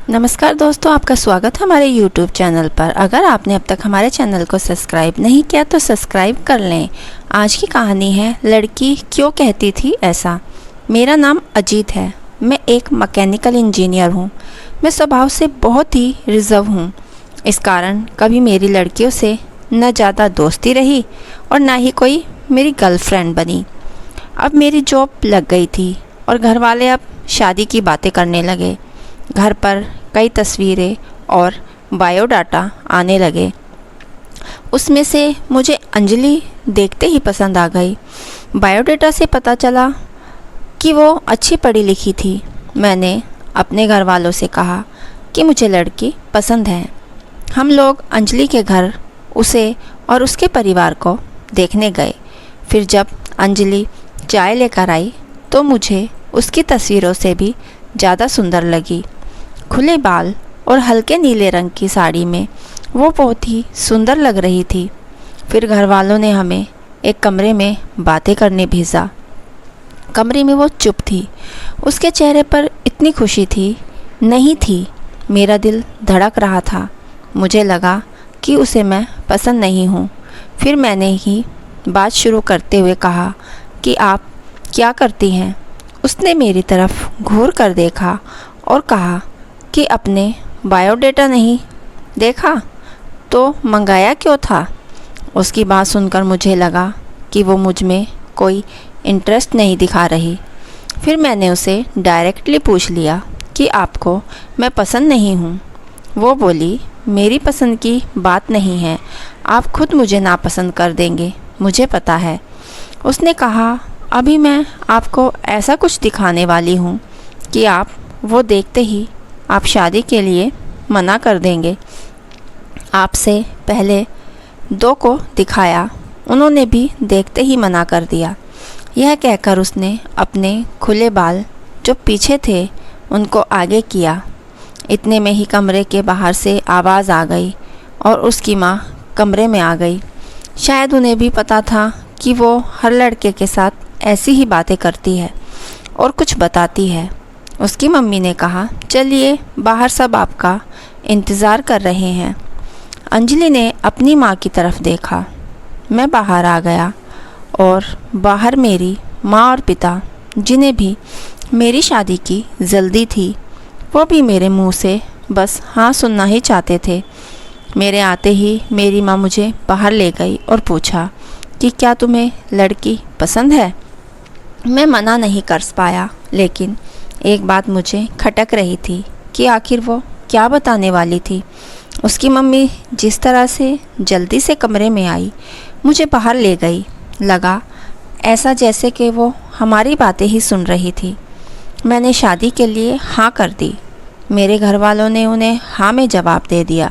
नमस्कार दोस्तों, आपका स्वागत है हमारे YouTube चैनल पर। अगर आपने अब तक हमारे चैनल को सब्सक्राइब नहीं किया तो सब्सक्राइब कर लें। आज की कहानी है लड़की क्यों कहती थी ऐसा। मेरा नाम अजीत है। मैं एक मैकेनिकल इंजीनियर हूँ। मैं स्वभाव से बहुत ही रिजर्व हूँ। इस कारण कभी मेरी लड़कियों से न ज़्यादा दोस्ती रही और ना ही कोई मेरी गर्लफ्रेंड बनी। अब मेरी जॉब लग गई थी और घर वाले अब शादी की बातें करने लगे। घर पर कई तस्वीरें और बायोडाटा आने लगे। उसमें से मुझे अंजलि देखते ही पसंद आ गई। बायोडाटा से पता चला कि वो अच्छी पढ़ी लिखी थी। मैंने अपने घर वालों से कहा कि मुझे लड़की पसंद है। हम लोग अंजलि के घर उसे और उसके परिवार को देखने गए। फिर जब अंजलि चाय लेकर आई तो मुझे उसकी तस्वीरों से भी ज़्यादा सुंदर लगी। खुले बाल और हल्के नीले रंग की साड़ी में वो बहुत ही सुंदर लग रही थी। फिर घर वालों ने हमें एक कमरे में बातें करने भेजा। कमरे में वो चुप थी। उसके चेहरे पर इतनी खुशी नहीं थी। मेरा दिल धड़क रहा था। मुझे लगा कि उसे मैं पसंद नहीं हूँ। फिर मैंने ही बात शुरू करते हुए कहा कि आप क्या करती हैं। उसने मेरी तरफ घूर कर देखा और कहा कि अपने बायोडाटा नहीं देखा तो मंगाया क्यों था। उसकी बात सुनकर मुझे लगा कि वो मुझ में कोई इंटरेस्ट नहीं दिखा रही। फिर मैंने उसे डायरेक्टली पूछ लिया कि आपको मैं पसंद नहीं हूँ। वो बोली, मेरी पसंद की बात नहीं है, आप खुद मुझे नापसंद कर देंगे, मुझे पता है। उसने कहा, अभी मैं आपको ऐसा कुछ दिखाने वाली हूँ कि आप वो देखते ही आप शादी के लिए मना कर देंगे। आपसे पहले दो को दिखाया, उन्होंने भी देखते ही मना कर दिया। यह कहकर उसने अपने खुले बाल जो पीछे थे उनको आगे किया। इतने में ही कमरे के बाहर से आवाज़ आ गई और उसकी माँ कमरे में आ गई। शायद उन्हें भी पता था कि वो हर लड़के के साथ ऐसी ही बातें करती है और कुछ बताती है। उसकी मम्मी ने कहा, चलिए बाहर सब आपका इंतज़ार कर रहे हैं। अंजलि ने अपनी माँ की तरफ देखा। मैं बाहर आ गया और बाहर मेरी माँ और पिता, जिन्हें भी मेरी शादी की जल्दी थी, वो भी मेरे मुंह से बस हाँ सुनना ही चाहते थे। मेरे आते ही मेरी माँ मुझे बाहर ले गई और पूछा कि क्या तुम्हें लड़की पसंद है। मैं मना नहीं कर पाया, लेकिन एक बात मुझे खटक रही थी कि आखिर वो क्या बताने वाली थी। उसकी मम्मी जिस तरह से जल्दी से कमरे में आई, मुझे बाहर ले गई। लगा ऐसा जैसे कि वो हमारी बातें ही सुन रही थी। मैंने शादी के लिए हाँ कर दी। मेरे घर वालों ने उन्हें हाँ में जवाब दे दिया,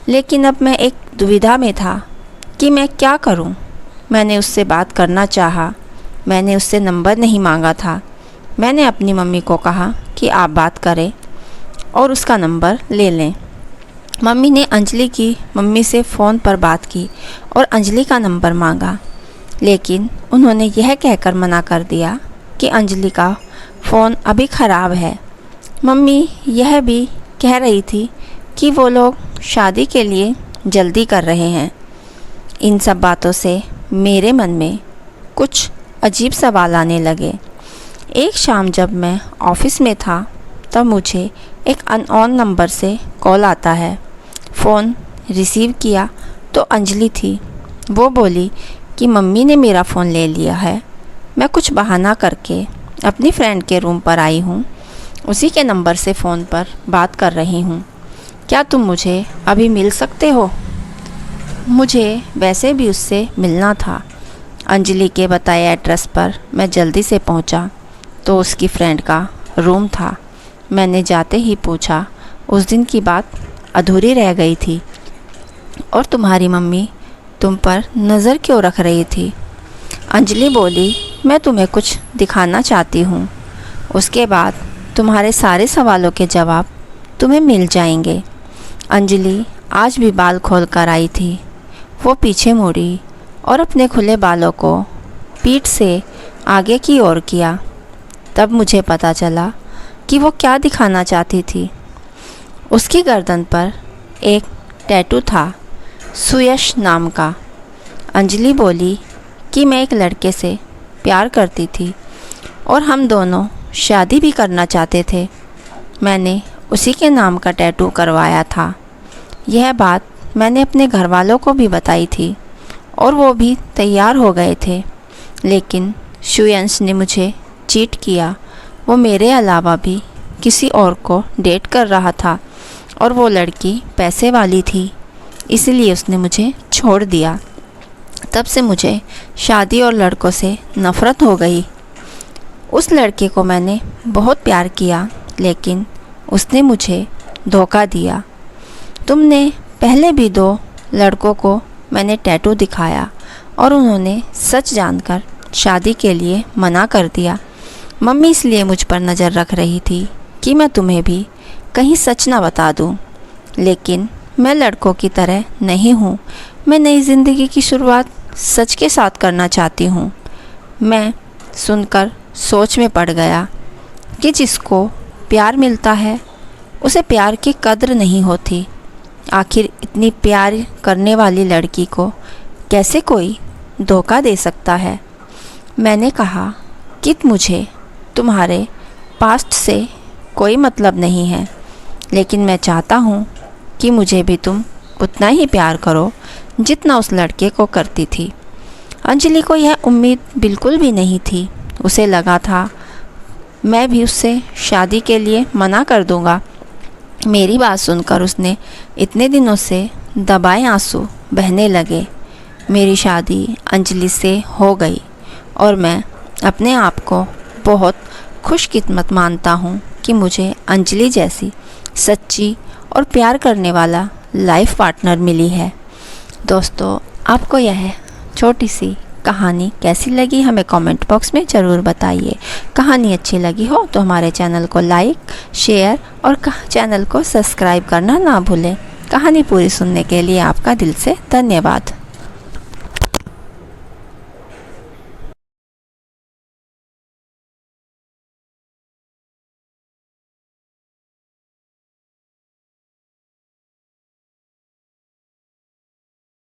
लेकिन अब मैं एक दुविधा में था कि मैं क्या करूं। मैंने उससे बात करना चाहा। मैंने उससे नंबर नहीं मांगा था। मैंने अपनी मम्मी को कहा कि आप बात करें और उसका नंबर ले लें। मम्मी ने अंजलि की मम्मी से फ़ोन पर बात की और अंजलि का नंबर मांगा, लेकिन उन्होंने यह कहकर मना कर दिया कि अंजलि का फ़ोन अभी ख़राब है। मम्मी यह भी कह रही थी कि वो लोग शादी के लिए जल्दी कर रहे हैं। इन सब बातों से मेरे मन में कुछ अजीब सवाल आने लगे। एक शाम जब मैं ऑफिस में था तब मुझे एक अननोन नंबर से कॉल आता है। फ़ोन रिसीव किया तो अंजलि थी। वो बोली कि मम्मी ने मेरा फ़ोन ले लिया है। मैं कुछ बहाना करके अपनी फ्रेंड के रूम पर आई हूँ। उसी के नंबर से फ़ोन पर बात कर रही हूँ। क्या तुम मुझे अभी मिल सकते हो? मुझे वैसे भी उससे मिलना था। अंजलि के बताए एड्रेस पर मैं जल्दी से पहुँचा तो उसकी फ्रेंड का रूम था। मैंने जाते ही पूछा, उस दिन की बात अधूरी रह गई थी और तुम्हारी मम्मी तुम पर नज़र क्यों रख रही थी? अंजलि बोली, मैं तुम्हें कुछ दिखाना चाहती हूँ। उसके बाद तुम्हारे सारे सवालों के जवाब तुम्हें मिल जाएंगे। अंजलि आज भी बाल खोल कर आई थी। वो पीछे मुड़ी और अपने खुले बालों को पीठ से आगे की ओर किया। तब मुझे पता चला कि वो क्या दिखाना चाहती थी। उसकी गर्दन पर एक टैटू था, सुयश नाम का। अंजलि बोली कि मैं एक लड़के से प्यार करती थी और हम दोनों शादी भी करना चाहते थे। मैंने उसी के नाम का टैटू करवाया था। यह बात मैंने अपने घर वालों को भी बताई थी और वो भी तैयार हो गए थे, लेकिन सुयश ने मुझे चीट किया। वो मेरे अलावा भी किसी और को डेट कर रहा था और वो लड़की पैसे वाली थी, इसलिए उसने मुझे छोड़ दिया। तब से मुझे शादी और लड़कों से नफ़रत हो गई। उस लड़के को मैंने बहुत प्यार किया, लेकिन उसने मुझे धोखा दिया। तुमने पहले भी 2 लड़कों को मैंने टैटू दिखाया और उन्होंने सच जानकर शादी के लिए मना कर दिया। मम्मी इसलिए मुझ पर नज़र रख रही थी कि मैं तुम्हें भी कहीं सच ना बता दूं। लेकिन मैं लड़कों की तरह नहीं हूँ। मैं नई ज़िंदगी की शुरुआत सच के साथ करना चाहती हूँ। मैं सुनकर सोच में पड़ गया कि जिसको प्यार मिलता है उसे प्यार की कद्र नहीं होती। आखिर इतनी प्यार करने वाली लड़की को कैसे कोई धोखा दे सकता है। मैंने कहा कि मुझे तुम्हारे पास्ट से कोई मतलब नहीं है, लेकिन मैं चाहता हूँ कि मुझे भी तुम उतना ही प्यार करो जितना उस लड़के को करती थी। अंजलि को यह उम्मीद बिल्कुल भी नहीं थी। उसे लगा था मैं भी उससे शादी के लिए मना कर दूँगा। मेरी बात सुनकर उसने इतने दिनों से दबाए आंसू बहने लगे। मेरी शादी अंजलि से हो गई और मैं अपने आप को बहुत खुशकिस्मत मानता हूँ कि मुझे अंजलि जैसी सच्ची और प्यार करने वाला लाइफ पार्टनर मिली है। दोस्तों, आपको यह छोटी सी कहानी कैसी लगी हमें कमेंट बॉक्स में ज़रूर बताइए। कहानी अच्छी लगी हो तो हमारे चैनल को लाइक, शेयर और चैनल को सब्सक्राइब करना ना भूलें। कहानी पूरी सुनने के लिए आपका दिल से धन्यवाद।